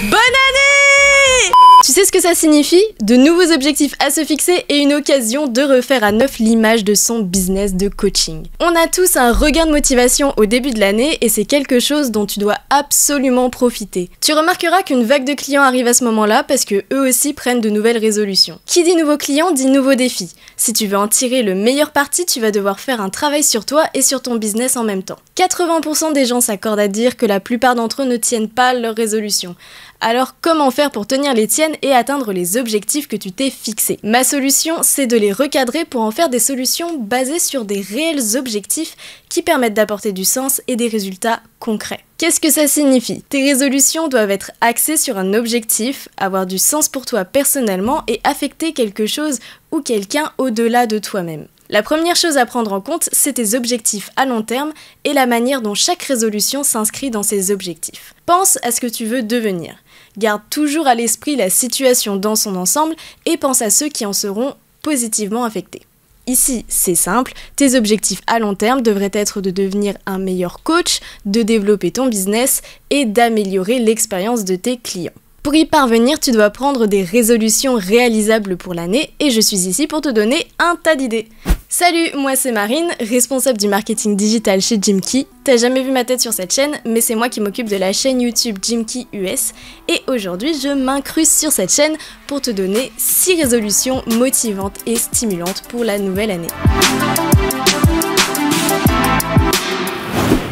Bonne année! Tu sais ce que ça signifie? De nouveaux objectifs à se fixer et une occasion de refaire à neuf l'image de son business de coaching. On a tous un regain de motivation au début de l'année et c'est quelque chose dont tu dois absolument profiter. Tu remarqueras qu'une vague de clients arrive à ce moment-là parce que eux aussi prennent de nouvelles résolutions. Qui dit nouveaux clients dit nouveaux défis. Si tu veux en tirer le meilleur parti, tu vas devoir faire un travail sur toi et sur ton business en même temps. 80% des gens s'accordent à dire que la plupart d'entre eux ne tiennent pas leurs résolutions. Alors comment faire pour tenir les tiennes et atteindre les objectifs que tu t'es fixés? Ma solution, c'est de les recadrer pour en faire des solutions basées sur des réels objectifs qui permettent d'apporter du sens et des résultats concrets. Qu'est-ce que ça signifie? Tes résolutions doivent être axées sur un objectif, avoir du sens pour toi personnellement et affecter quelque chose ou quelqu'un au-delà de toi-même. La première chose à prendre en compte, c'est tes objectifs à long terme et la manière dont chaque résolution s'inscrit dans ces objectifs. Pense à ce que tu veux devenir. Garde toujours à l'esprit la situation dans son ensemble et pense à ceux qui en seront positivement affectés. Ici, c'est simple, tes objectifs à long terme devraient être de devenir un meilleur coach, de développer ton business et d'améliorer l'expérience de tes clients. Pour y parvenir, tu dois prendre des résolutions réalisables pour l'année et je suis ici pour te donner un tas d'idées. Salut, moi c'est Marine, responsable du marketing digital chez Jimkey. T'as jamais vu ma tête sur cette chaîne, mais c'est moi qui m'occupe de la chaîne YouTube Jimkey US et aujourd'hui je m'incruste sur cette chaîne pour te donner 6 résolutions motivantes et stimulantes pour la nouvelle année.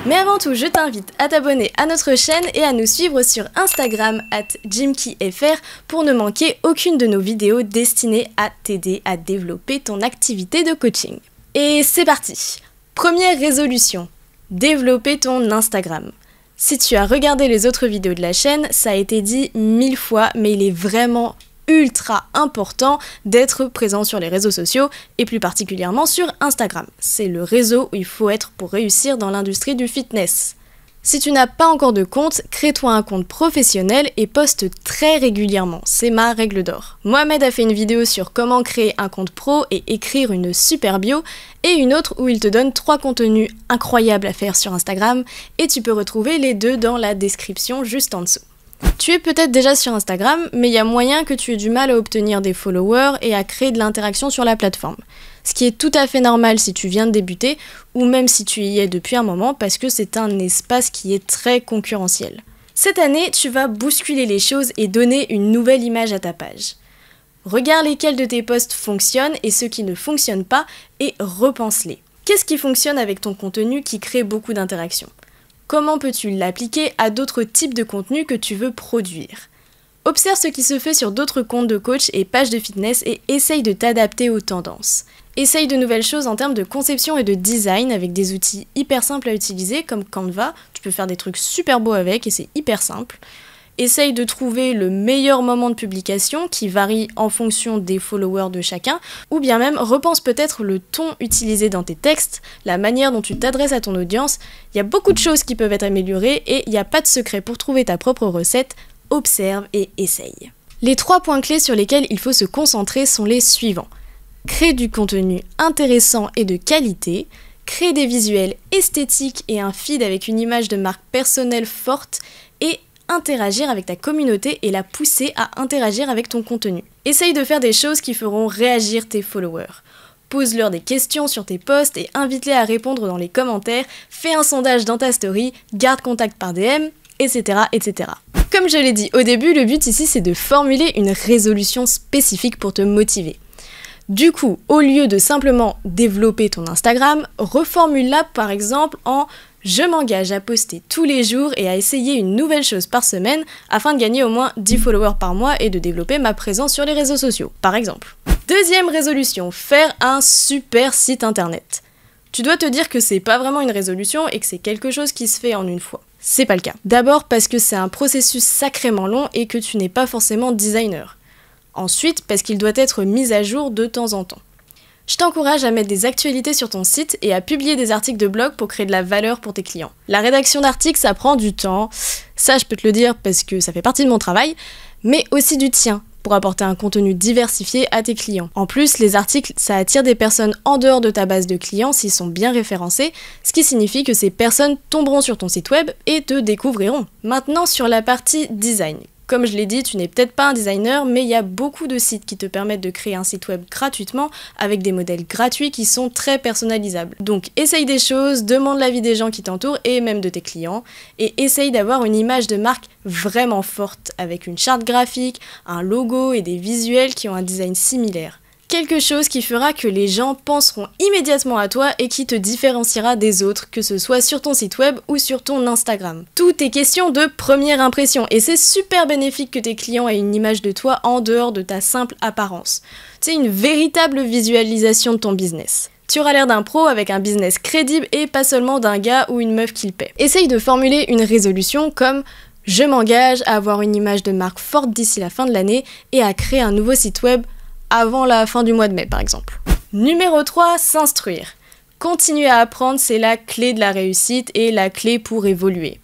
Mais avant tout, je t'invite à t'abonner à notre chaîne et à nous suivre sur Instagram @jimkeyfr pour ne manquer aucune de nos vidéos destinées à t'aider à développer ton activité de coaching. Et c'est parti! Première résolution, développer ton Instagram. Si tu as regardé les autres vidéos de la chaîne, ça a été dit 1000 fois, mais il est vraiment ultra important d'être présent sur les réseaux sociaux et plus particulièrement sur Instagram. C'est le réseau où il faut être pour réussir dans l'industrie du fitness. Si tu n'as pas encore de compte, crée-toi un compte professionnel et poste très régulièrement, c'est ma règle d'or. Mohamed a fait une vidéo sur comment créer un compte pro et écrire une super bio et une autre où il te donne 3 contenus incroyables à faire sur Instagram et tu peux retrouver les deux dans la description juste en dessous. Tu es peut-être déjà sur Instagram, mais il y a moyen que tu aies du mal à obtenir des followers et à créer de l'interaction sur la plateforme. Ce qui est tout à fait normal si tu viens de débuter, ou même si tu y es depuis un moment, parce que c'est un espace qui est très concurrentiel. Cette année, tu vas bousculer les choses et donner une nouvelle image à ta page. Regarde lesquels de tes posts fonctionnent et ceux qui ne fonctionnent pas, et repense-les. Qu'est-ce qui fonctionne avec ton contenu qui crée beaucoup d'interactions ? Comment peux-tu l'appliquer à d'autres types de contenus que tu veux produire? Observe ce qui se fait sur d'autres comptes de coach et pages de fitness et essaye de t'adapter aux tendances. Essaye de nouvelles choses en termes de conception et de design avec des outils hyper simples à utiliser comme Canva. Tu peux faire des trucs super beaux avec et c'est hyper simple. Essaye de trouver le meilleur moment de publication qui varie en fonction des followers de chacun, ou bien même repense peut-être le ton utilisé dans tes textes, la manière dont tu t'adresses à ton audience. Il y a beaucoup de choses qui peuvent être améliorées et il n'y a pas de secret pour trouver ta propre recette. Observe et essaye. Les 3 points clés sur lesquels il faut se concentrer sont les suivants. Crée du contenu intéressant et de qualité, crée des visuels esthétiques et un feed avec une image de marque personnelle forte et interagir avec ta communauté et la pousser à interagir avec ton contenu. Essaye de faire des choses qui feront réagir tes followers. Pose-leur des questions sur tes posts et invite-les à répondre dans les commentaires, fais un sondage dans ta story, garde contact par DM, etc., etc. Comme je l'ai dit au début, le but ici c'est de formuler une résolution spécifique pour te motiver. Du coup, au lieu de simplement développer ton Instagram, reformule-la par exemple en « Je m'engage à poster tous les jours et à essayer une nouvelle chose par semaine afin de gagner au moins 10 followers par mois et de développer ma présence sur les réseaux sociaux », par exemple. Deuxième résolution, faire un super site internet. Tu dois te dire que c'est pas vraiment une résolution et que c'est quelque chose qui se fait en une fois. C'est pas le cas. D'abord parce que c'est un processus sacrément long et que tu n'es pas forcément designer. Ensuite, parce qu'il doit être mis à jour de temps en temps. Je t'encourage à mettre des actualités sur ton site et à publier des articles de blog pour créer de la valeur pour tes clients. La rédaction d'articles, ça prend du temps, ça je peux te le dire parce que ça fait partie de mon travail, mais aussi du tien, pour apporter un contenu diversifié à tes clients. En plus, les articles, ça attire des personnes en dehors de ta base de clients s'ils sont bien référencés, ce qui signifie que ces personnes tomberont sur ton site web et te découvriront. Maintenant, sur la partie design. Comme je l'ai dit, tu n'es peut-être pas un designer, mais il y a beaucoup de sites qui te permettent de créer un site web gratuitement avec des modèles gratuits qui sont très personnalisables. Donc essaye des choses, demande l'avis des gens qui t'entourent et même de tes clients, et essaye d'avoir une image de marque vraiment forte avec une charte graphique, un logo et des visuels qui ont un design similaire. Quelque chose qui fera que les gens penseront immédiatement à toi et qui te différenciera des autres, que ce soit sur ton site web ou sur ton Instagram. Tout est question de première impression et c'est super bénéfique que tes clients aient une image de toi en dehors de ta simple apparence. C'est une véritable visualisation de ton business. Tu auras l'air d'un pro avec un business crédible et pas seulement d'un gars ou une meuf qui le paie. Essaye de formuler une résolution comme « Je m'engage à avoir une image de marque forte d'ici la fin de l'année et à créer un nouveau site web avant la fin du mois de mai par exemple. » Numéro 3, s'instruire. Continuer à apprendre, c'est la clé de la réussite et la clé pour évoluer.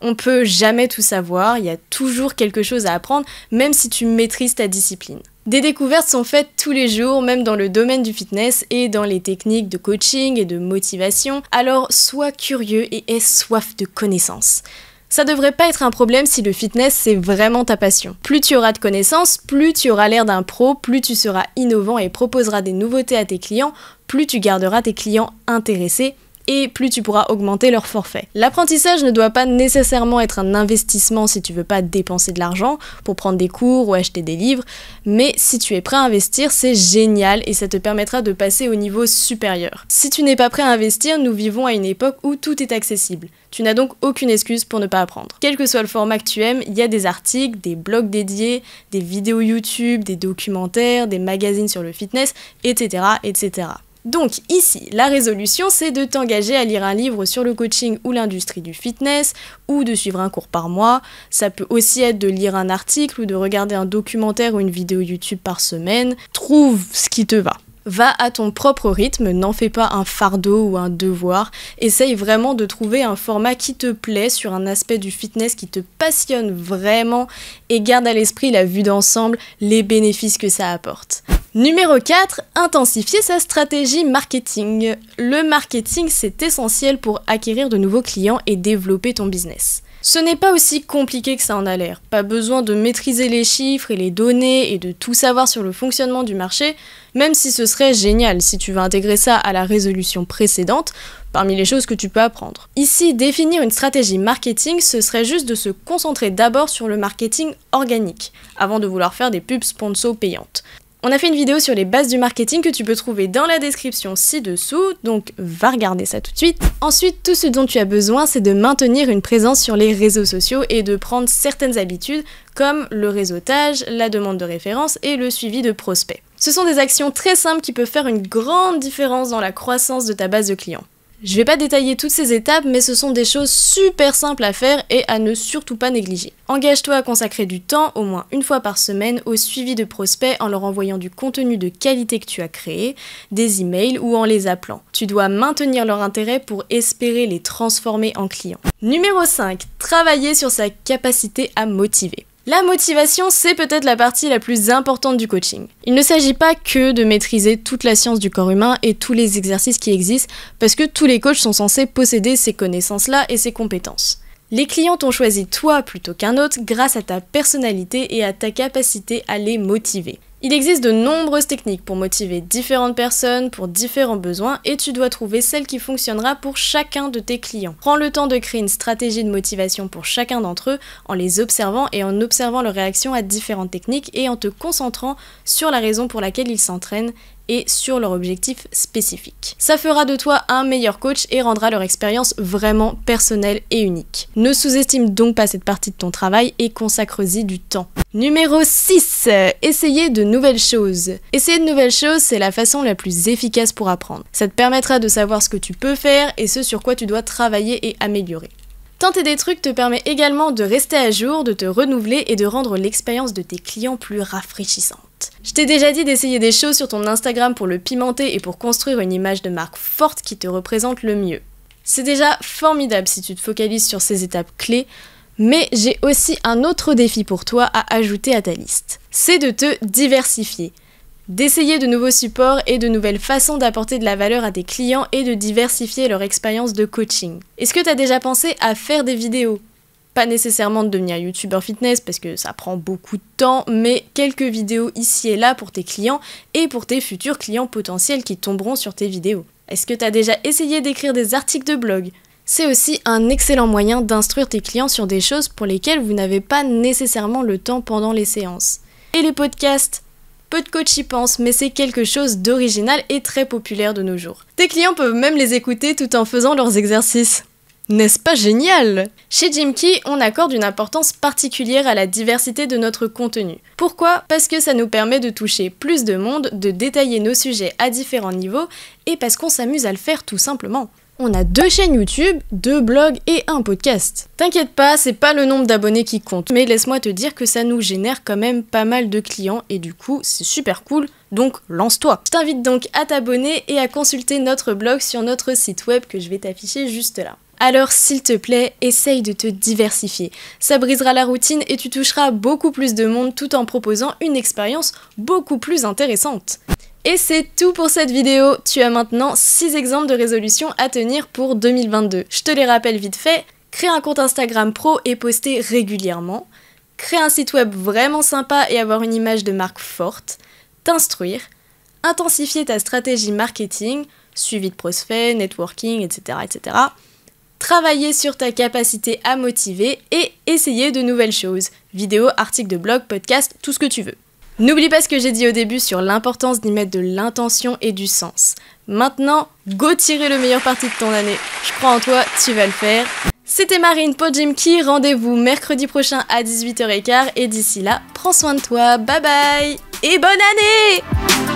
On peut jamais tout savoir, il y a toujours quelque chose à apprendre, même si tu maîtrises ta discipline. Des découvertes sont faites tous les jours, même dans le domaine du fitness et dans les techniques de coaching et de motivation, alors sois curieux et aie soif de connaissances. Ça devrait pas être un problème si le fitness c'est vraiment ta passion. Plus tu auras de connaissances, plus tu auras l'air d'un pro, plus tu seras innovant et proposeras des nouveautés à tes clients, plus tu garderas tes clients intéressés et plus tu pourras augmenter leur forfait. L'apprentissage ne doit pas nécessairement être un investissement si tu veux pas dépenser de l'argent pour prendre des cours ou acheter des livres, mais si tu es prêt à investir, c'est génial et ça te permettra de passer au niveau supérieur. Si tu n'es pas prêt à investir, nous vivons à une époque où tout est accessible. Tu n'as donc aucune excuse pour ne pas apprendre. Quel que soit le format que tu aimes, il y a des articles, des blogs dédiés, des vidéos YouTube, des documentaires, des magazines sur le fitness, etc., etc. Donc ici, la résolution, c'est de t'engager à lire un livre sur le coaching ou l'industrie du fitness, ou de suivre un cours par mois. Ça peut aussi être de lire un article ou de regarder un documentaire ou une vidéo YouTube par semaine. Trouve ce qui te va. Va à ton propre rythme, n'en fais pas un fardeau ou un devoir. Essaye vraiment de trouver un format qui te plaît sur un aspect du fitness qui te passionne vraiment et garde à l'esprit la vue d'ensemble, les bénéfices que ça apporte. Numéro 4, intensifier sa stratégie marketing. Le marketing, c'est essentiel pour acquérir de nouveaux clients et développer ton business. Ce n'est pas aussi compliqué que ça en a l'air. Pas besoin de maîtriser les chiffres et les données et de tout savoir sur le fonctionnement du marché, même si ce serait génial si tu veux intégrer ça à la résolution précédente, parmi les choses que tu peux apprendre. Ici, définir une stratégie marketing, ce serait juste de se concentrer d'abord sur le marketing organique, avant de vouloir faire des pubs sponsors payantes. On a fait une vidéo sur les bases du marketing que tu peux trouver dans la description ci-dessous, donc va regarder ça tout de suite. Ensuite, tout ce dont tu as besoin, c'est de maintenir une présence sur les réseaux sociaux et de prendre certaines habitudes comme le réseautage, la demande de références et le suivi de prospects. Ce sont des actions très simples qui peuvent faire une grande différence dans la croissance de ta base de clients. Je vais pas détailler toutes ces étapes, mais ce sont des choses super simples à faire et à ne surtout pas négliger. Engage-toi à consacrer du temps, au moins une fois par semaine, au suivi de prospects en leur envoyant du contenu de qualité que tu as créé, des emails ou en les appelant. Tu dois maintenir leur intérêt pour espérer les transformer en clients. Numéro 5. Travailler sur sa capacité à motiver. La motivation, c'est peut-être la partie la plus importante du coaching. Il ne s'agit pas que de maîtriser toute la science du corps humain et tous les exercices qui existent, parce que tous les coachs sont censés posséder ces connaissances-là et ces compétences. Les clients t'ont choisi toi plutôt qu'un autre grâce à ta personnalité et à ta capacité à les motiver. Il existe de nombreuses techniques pour motiver différentes personnes pour différents besoins et tu dois trouver celle qui fonctionnera pour chacun de tes clients. Prends le temps de créer une stratégie de motivation pour chacun d'entre eux en les observant et en observant leur réaction à différentes techniques et en te concentrant sur la raison pour laquelle ils s'entraînent et sur leur objectif spécifique. Ça fera de toi un meilleur coach et rendra leur expérience vraiment personnelle et unique. Ne sous-estime donc pas cette partie de ton travail et consacre-y du temps. Numéro 6. Essayer de nouvelles choses. Essayer de nouvelles choses, c'est la façon la plus efficace pour apprendre. Ça te permettra de savoir ce que tu peux faire et ce sur quoi tu dois travailler et améliorer. Tenter des trucs te permet également de rester à jour, de te renouveler et de rendre l'expérience de tes clients plus rafraîchissante. Je t'ai déjà dit d'essayer des choses sur ton Instagram pour le pimenter et pour construire une image de marque forte qui te représente le mieux. C'est déjà formidable si tu te focalises sur ces étapes clés, mais j'ai aussi un autre défi pour toi à ajouter à ta liste. C'est de te diversifier. D'essayer de nouveaux supports et de nouvelles façons d'apporter de la valeur à tes clients et de diversifier leur expérience de coaching. Est-ce que tu as déjà pensé à faire des vidéos ? pas nécessairement de devenir youtubeur fitness parce que ça prend beaucoup de temps, mais quelques vidéos ici et là pour tes clients et pour tes futurs clients potentiels qui tomberont sur tes vidéos. Est-ce que tu as déjà essayé d'écrire des articles de blog ? C'est aussi un excellent moyen d'instruire tes clients sur des choses pour lesquelles vous n'avez pas nécessairement le temps pendant les séances. Et les podcasts ? Peu de coachs y pensent, mais c'est quelque chose d'original et très populaire de nos jours. Tes clients peuvent même les écouter tout en faisant leurs exercices. N'est-ce pas génial ? Chez Jimkey, on accorde une importance particulière à la diversité de notre contenu. Pourquoi ? Parce que ça nous permet de toucher plus de monde, de détailler nos sujets à différents niveaux, et parce qu'on s'amuse à le faire tout simplement. On a 2 chaînes YouTube, 2 blogs et 1 podcast. T'inquiète pas, c'est pas le nombre d'abonnés qui compte, mais laisse-moi te dire que ça nous génère quand même pas mal de clients et du coup, c'est super cool, donc lance-toi. Je t'invite donc à t'abonner et à consulter notre blog sur notre site web que je vais t'afficher juste là. Alors s'il te plaît, essaye de te diversifier. Ça brisera la routine et tu toucheras beaucoup plus de monde tout en proposant une expérience beaucoup plus intéressante. Et c'est tout pour cette vidéo, tu as maintenant 6 exemples de résolutions à tenir pour 2022. Je te les rappelle vite fait, créer un compte Instagram pro et poster régulièrement, créer un site web vraiment sympa et avoir une image de marque forte, t'instruire, intensifier ta stratégie marketing, suivi de prospects, networking, etc., etc., travailler sur ta capacité à motiver et essayer de nouvelles choses, vidéos, articles de blog, podcast, tout ce que tu veux. N'oublie pas ce que j'ai dit au début sur l'importance d'y mettre de l'intention et du sens. Maintenant, go tirer le meilleur parti de ton année. Je crois en toi, tu vas le faire. C'était Marine pour Jimkey, rendez-vous mercredi prochain à 18h15 et d'ici là, prends soin de toi, bye bye et bonne année!